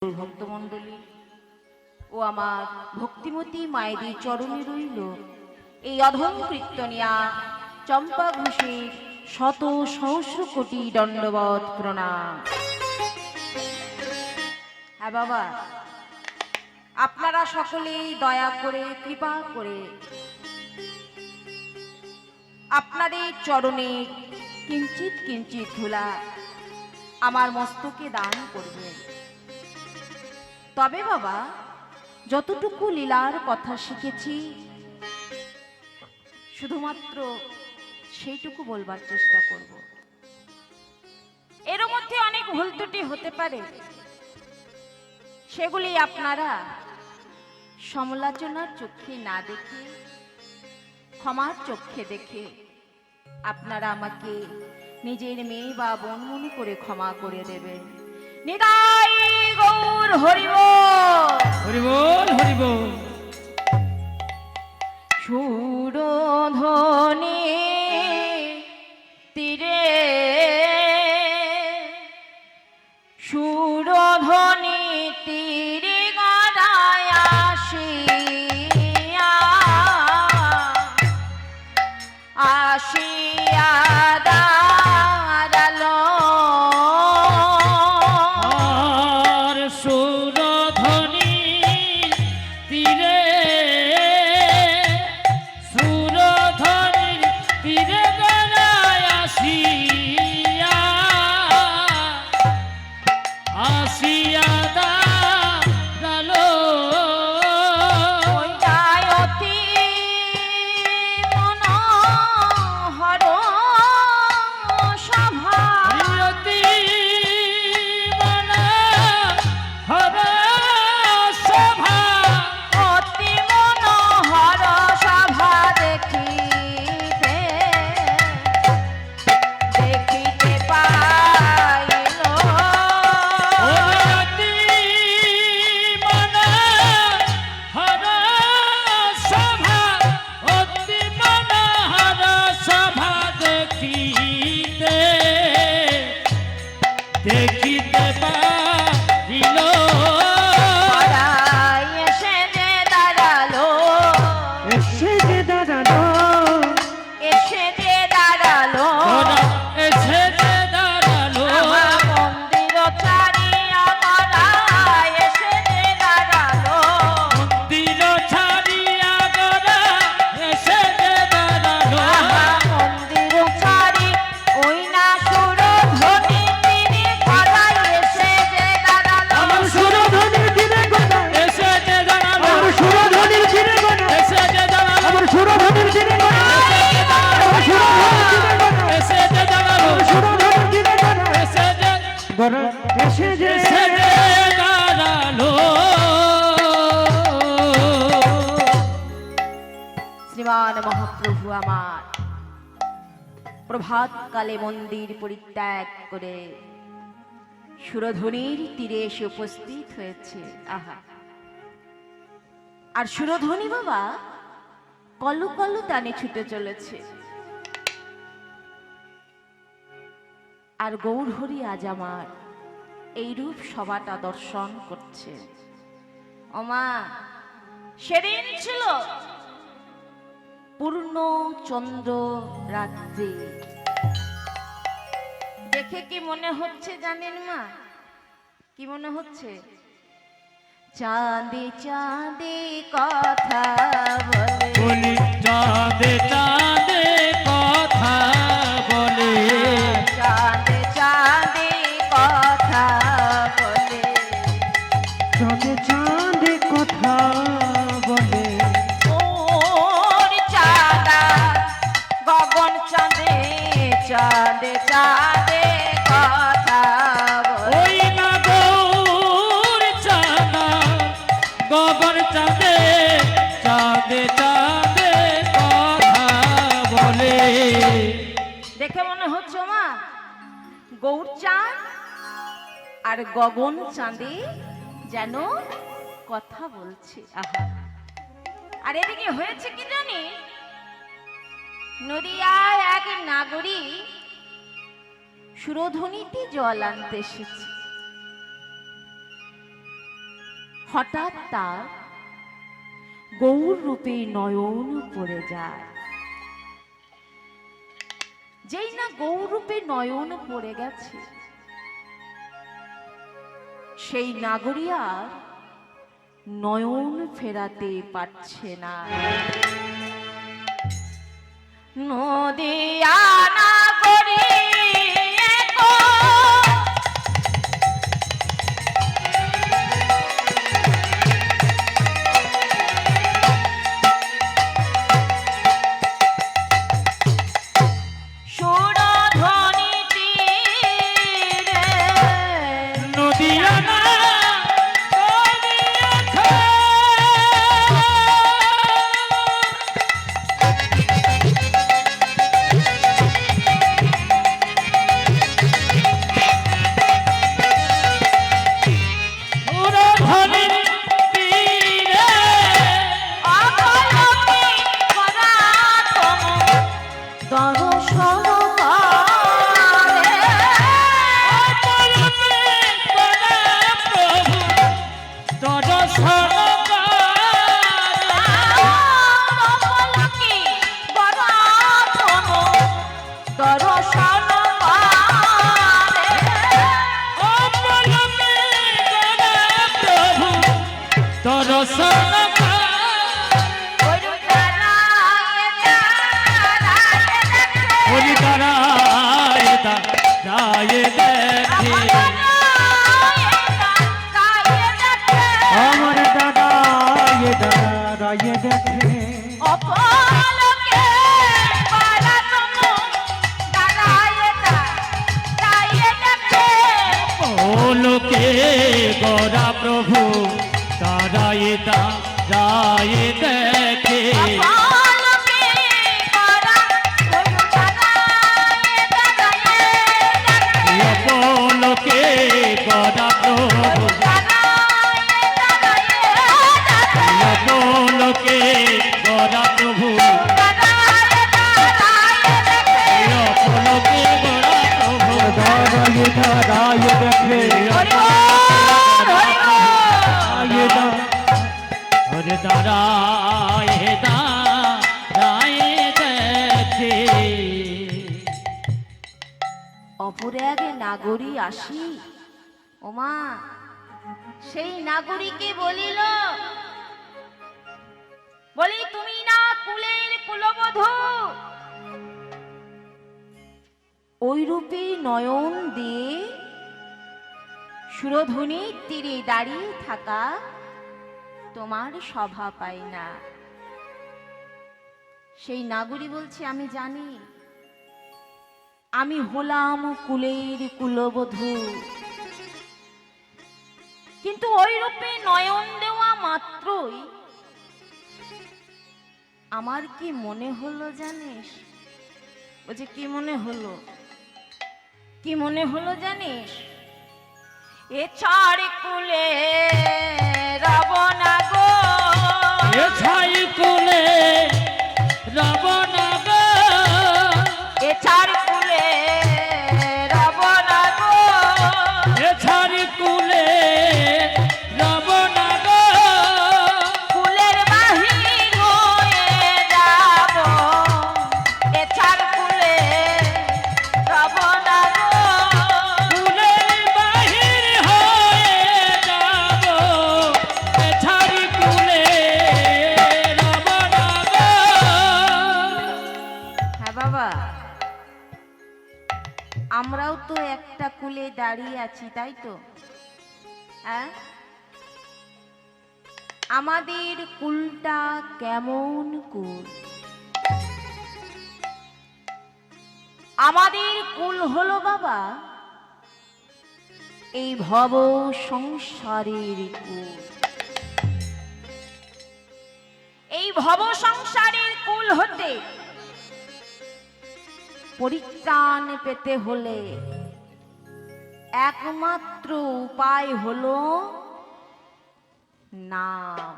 ভক্তমণ্ডলী ও আমার ভক্তিমতী মায়েদের চরণে রইল এই অধম কীর্তনিয়া চম্পা ঘোষের শত সহস্র কোটি দণ্ডবত প্রণাম। হ্যাঁ বাবা, আপনারা সকলেই দয়া করে কৃপা করে আপনাদের চরণে কিঞ্চিত কিঞ্চিত ধুলা আমার মস্তকে দান করবেন। তবে বাবা, যতটুকু লীলার কথা শিখেছি শুধুমাত্র সেইটুকু বলবার চেষ্টা করব। এর মধ্যে অনেক ভুল ত্রুটি হতে পারে, সেগুলি আপনারা সমালোচনার চোখে না দেখে ক্ষমার চোখে দেখে আপনারা আমাকে নিজের মেয়ে বা বোন মনে করে ক্ষমা করে দেবেন। নিতাই গৌর হরিবোল হরিবোল হরিবোল। সুরধ্বনি তীরে সুরধ্বনি তীরে গড়ায় আসিয়া আসিয়া দাঁড়ালো আর সুরধ্বনি তীরে সুরধ্বনির তীরে গড়ায় আসিয়া আসিয়া দাঁড়ালো ওইটাই অতি মনোহর সভা অতি মনোহর সভা অতি মনোহর সভা দেখিতে দেখিতে পাইল অতি মনোহর সভা অতি মনোহর সভা দেখিতে দেখিতে পাইল পাড়ায় এসে যে দাঁড়ালো এসে যে দাঁড়ালো এসে যে দাঁড়ালো এসে যে দাঁড়ালো আমার মন্দির ছাড়িয়া পাড়ায় এসে যে দাঁড়ালো মন্দির ছাড়িয়া গড়া এসে যে দাঁড়ালো আমার মন্দির ছাড়ি ওই না সুরধ্বনি তীরে গড়ায় এসে যে দাঁড়ালো আমার সুরধ্বনির তীরে গড়া এসে যে দাঁড়ালো আমার সুরধ্বনির তীরে গড়া এসে যে দাঁড়ালো আমার সুরধ্বনির তীরে গড়া এসে যে দাঁড়ালো আমার সুরধ্বনির তীরে গড়া এসে যে গড়া এসে যে দাঁড়ালো শ্রীমান মহাপ্রভু আমার প্রভাত কালে মন্দির পরিত্যাগ করে সুরধ্বনির তীরে এসে উপস্থিত হয়েছে। আহা, আর সুরধ্বনি বাবা কলু কলু টানে ছুটে চলেছে। আর গৌরহরি আজ আমার এই রূপ সভাটা দর্শন করছে। ওমা, সেদিন ছিল পূর্ণ চন্দ্র রাত্রি। দেখে কি মনে হচ্ছে জানেন মা? কি মনে হচ্ছে? চাঁদে চাঁদে কথা বলে বলি চাঁদে চাঁদে কথা বলে চাঁদে চাঁদে কথা বলে চাঁদে চাঁদে কথা বলে ওর চাঁদা গগন চাঁদে চাঁদে চাঁদে কথা বলে ওই না গৌর চাঁদা গগন চাঁদে চাঁদে চাঁদে কথা বলে। দেখে মনে হচ্ছে মা গৌর চাঁদ আর গগন চাঁদে যেন কথা বলছে। আহা, আর এদিকে হয়েছে কি জানি, নদিয়ায় এক নাগরী সুরধ্বনিতে জল আনতে এসেছে। হঠাৎ তার গৌর রূপে নয়ন পড়ে যায়। যেই না গৌর রূপে নয়ন পড়ে গেছে, সেই নাগরী আর নয়ন ফেরাতে পারছে না। নদিয়া নাগরী এগো, সুরধ্বনি তীরে নদিয়া না গোরা প্রভু তারাই রায় দেখে। অপলোকে গোরা প্রভু, অপলোকে গোরা প্রভু, অপলোকে গোরা প্রভু রায় দেখে। অপরে আগে নাগরী আসি, ওমা সেই নাগরীকে বলিল, বলি তুমি না কুলের কুলবধূ? ওই রূপে নয়ন দিয়ে সুরধ্বনির তীরে দাঁড়িয়ে থাকা তোমার শোভা পায় না। সেই নাগরী বলছে, আমি জানি আমি হলাম কুলের কুলবধূ, কিন্তু ওই রূপে নয়ন দেওয়া মাত্রই আমার কি মনে হলো জানিস? বলছে কি মনে হলো? কি মনে হলো জানিস? এ ছাড় কুলে রাবণা গো, এ ছাই কুলে রাবণা গো, এ ছাড় কুলে রাবণা গো, এ ছাড়ি কুলে রাবণা গো, কুলের বাহির হয়ে যাব, এ ছাড় কুলে রাবণা গো, কুলের বাহির হয়ে যাব, এ ছাড়ি কুলে রাবণা গো। হ্যাঁ বাবা, আমরাও তো একটা কুলে দাঁড়িয়ে আছি, তাই তো? হ্যাঁ, আমাদের কুলটা কেমন কুল? আমাদের কুল হলো বাবা এই ভব সংসারের কুল। এই ভব সংসারের কুল হতে পরিত্রাণ পেতে হলে একমাত্র উপায় হলো নাম।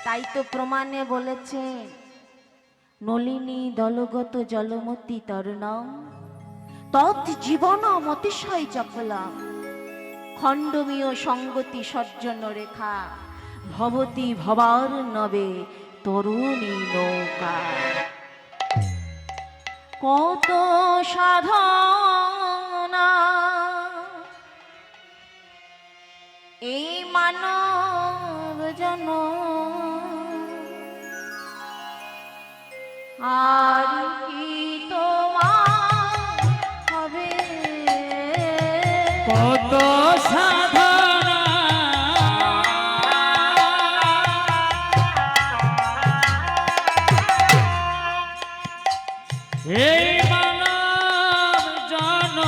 তাই তো প্রমাণে বলেছেন, নলিনী দলগত জলমতি তরুণম তৎ জীবন মতিশয় চপলাম খণ্ডমীয় সঙ্গতি সজ্জন রেখা, ভবতী ভবার নবে তরুণী নৌকা। কত সাধনা এই মানব জনম, আর কি তোমার হবে? কত সাধনা এই মানব জনম,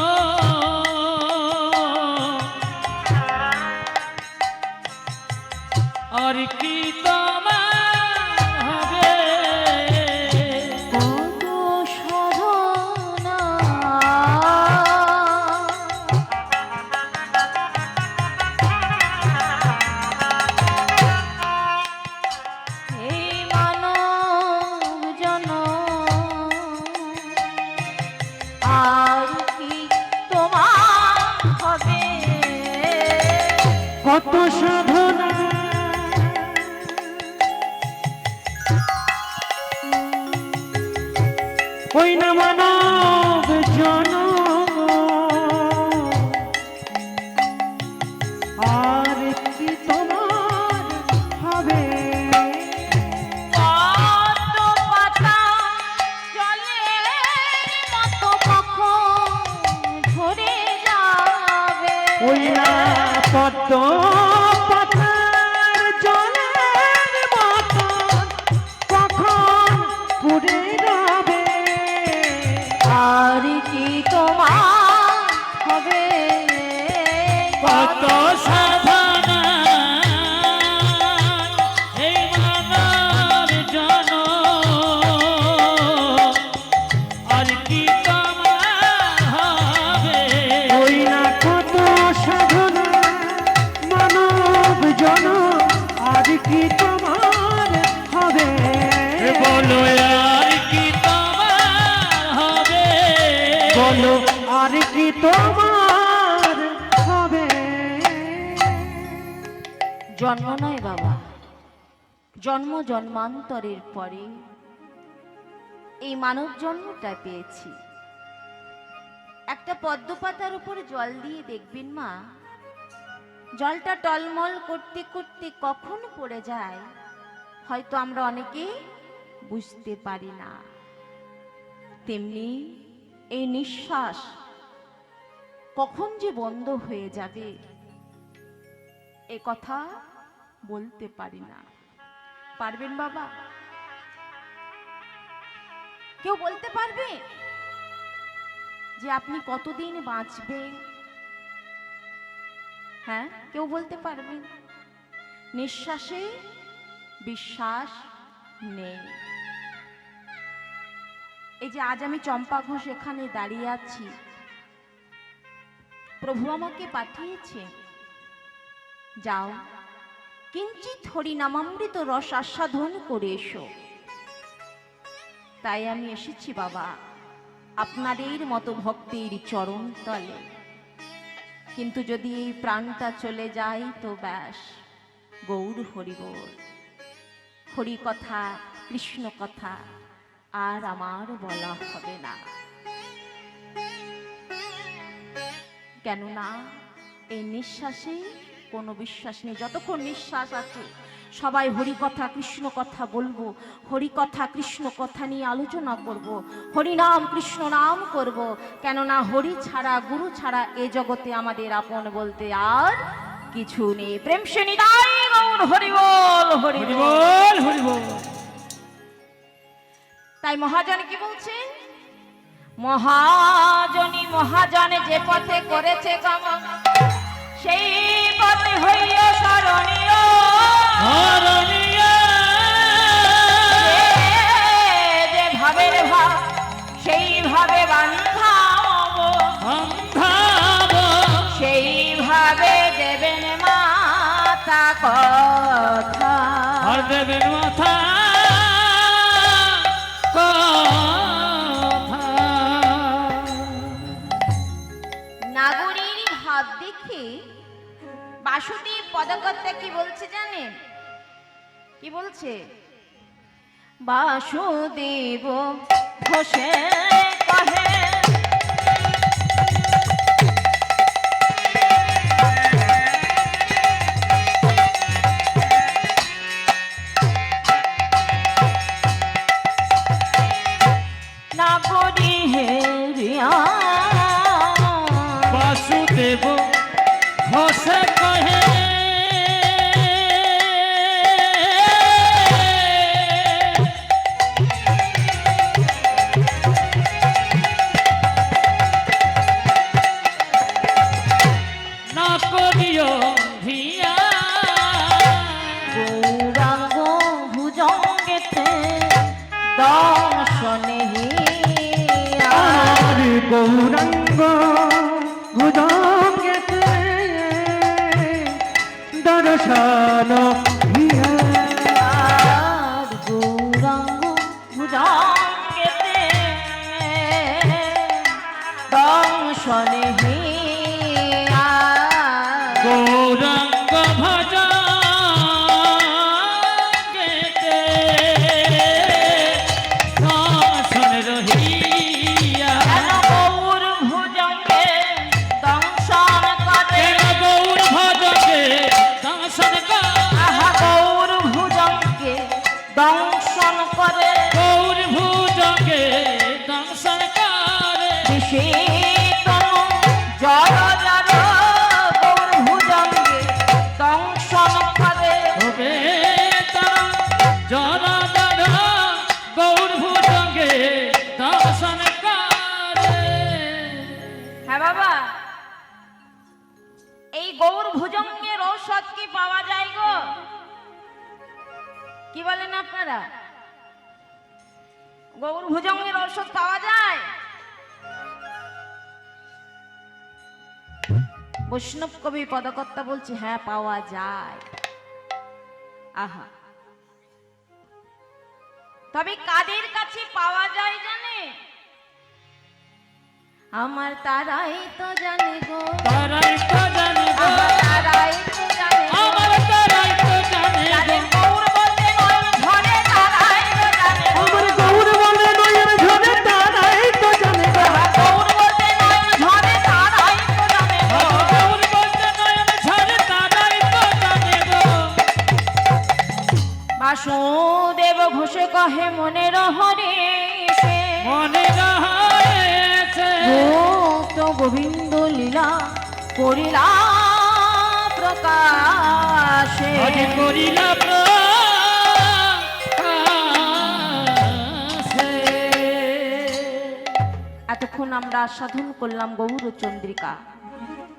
আর কি তোমার হবে? কত সাধনা এই মানব জনম, আর কি তোমার হবে? কত সাধনা ওই না মানব জনম, আর কি তোমার হবে? কত পাতা জলের মতো কখন ঝরে যাবে? ওই না পদ্ম পাতার জলের মতো কখন পুড়ে যাবে? আর কি তোমার হবে? কত সাধনা এই মানব জনম, আর কি তোমার হবে? ওই না কত সাধনা মানব জনম, আর কি তোমার হবে? বলো আর কি তোমার হবে? বলো আর কি তোমার হবে? জন্ম নয় বাবা, জন্ম জন্মান্তরের পরে এই মানব জন্মটা পেয়েছি। একটা পদ্ম পাতার উপরে জল দিয়ে দেখবেন মা, জলটা টলমল করতে করতে কখন পড়ে যায় হয়তো আমরা অনেকে বুঝতে পারি না। তেমনি এই নিঃশ্বাস কখন যে বন্ধ হয়ে যাবে এ কথা বলতে পারি না। পারবেন বাবা? কেউ বলতে পারবে যে আপনি কতদিন বাঁচবেন? হ্যাঁ, কেউ বলতে পারবেন? নিঃশ্বাসে বিশ্বাস নেই। এই যে আজ আমি চম্পা ঘোষ এখানে দাঁড়িয়ে আছি, প্রভু আমাকে পাঠিয়েছে, যাও কিঞ্চিৎ হরি নামামৃত রস আস্বাদন করে এসো। তাই আমি এসেছি বাবা আপনাদের মতো ভক্তের চরণ তলে। কিন্তু যদি এই প্রাণটা চলে যায় তো ব্যাস, গৌর হরি বল, হরি কথা কৃষ্ণ কথা আর আমার বলা হবে না। কেননা এই নিঃশ্বাসে কোনো বিশ্বাস নেই। যতক্ষণ নিঃশ্বাস আছে সবাই হরি কথা কৃষ্ণ কথা বলবো, হরি কথা কৃষ্ণ কথা নিয়ে আলোচনা করব, হরি নাম কৃষ্ণ নাম করব। কেননা হরি ছাড়া গুরু ছাড়া এ জগতে আমাদের আপন বলতে আর কিছু নেই। প্রেম সে নিতাই গৌর হরি বল, হরি হরি বল। বল, হরি বল। তাই মহাজন কি বলছেন? মহাজনী মহাজন যে পথে করেছে গমন, সেই পথে হইয়া শরণীয়। ধরণীয় যে ভাবের ভাব সেই ভাবে বান্ধাব, সন্ধাব সেই ভাবে দেবেন মাতা কথা। আর দেবেন মাথা কথা। নাগরীর ভাব দেখে বাসুদেব পদকর্তা কি বলছে জানেন? কি বলছে? বাসুদেব ঘোষে কহে না করি হে রিয়া বাসুদেব ঘোষে কহে না করিও ভিয়া গৌরাঙ্গ ভুজঙ্গেতে দর্শনে হিয়া আর গৌরাঙ্গ ভুজঙ্গেতে দর্শন হিয়া আর গৌরাঙ্গ ভুজঙ্গেতে দর্শনে হিয়া গৌরাঙ্গ ভজ গেতে দর্শন রহিয়া কেন গৌর ভুজঙ্গে দংশন করে কেন গৌর ভজকে দর্শন আহা গৌর ভুজঙ্গে দংশন করে গৌর ভুজকে দর্শন করে শীতল জল জল গৌর ভুজঙ্গে দংশন করে হবে তারা জরা জরা গৌর ভুজকে দর্শন করে হ্যাঁ বাবা, এই গৌর ভুজঙ্গের ঔষধ কি পাওয়া যায় গো? কি বলেন আপনারা? গৌর ভুজঙ্গের ঔষধ পাওয়া যায়? বৈষ্ণব কবি পদকর্তা বলছে হ্যাঁ পাওয়া যায়। আহা, তবে কাদের কাছে পাওয়া যায় জানে? আমার তারাই তো জানে গো, তারাই তো জানে গো, আমার তারাই তো জানে গো। আমার তারাই তো জানে যাদের গো, গৌর বলতে নয়ন ঝরে তারাই তো জানে গো। আমার গৌর বলে নয়ন ঝরে তারাই তো জানে গো। আমার গৌর বলতে নয়ন ঝরে তারাই তো জানে গো। গৌর বলতে নয়ন ঝরে তারাই তো জানে গো। বাসুদেব ঘোষে কহে মনের হরে সে মনে রয়েছে ভক্ত গোবিন্দ লীলা করিলা প্রকাশে আজ করিলা প্রকাশে। এতক্ষণ আমরা সাধন করলাম গৌর চন্দ্রিকা।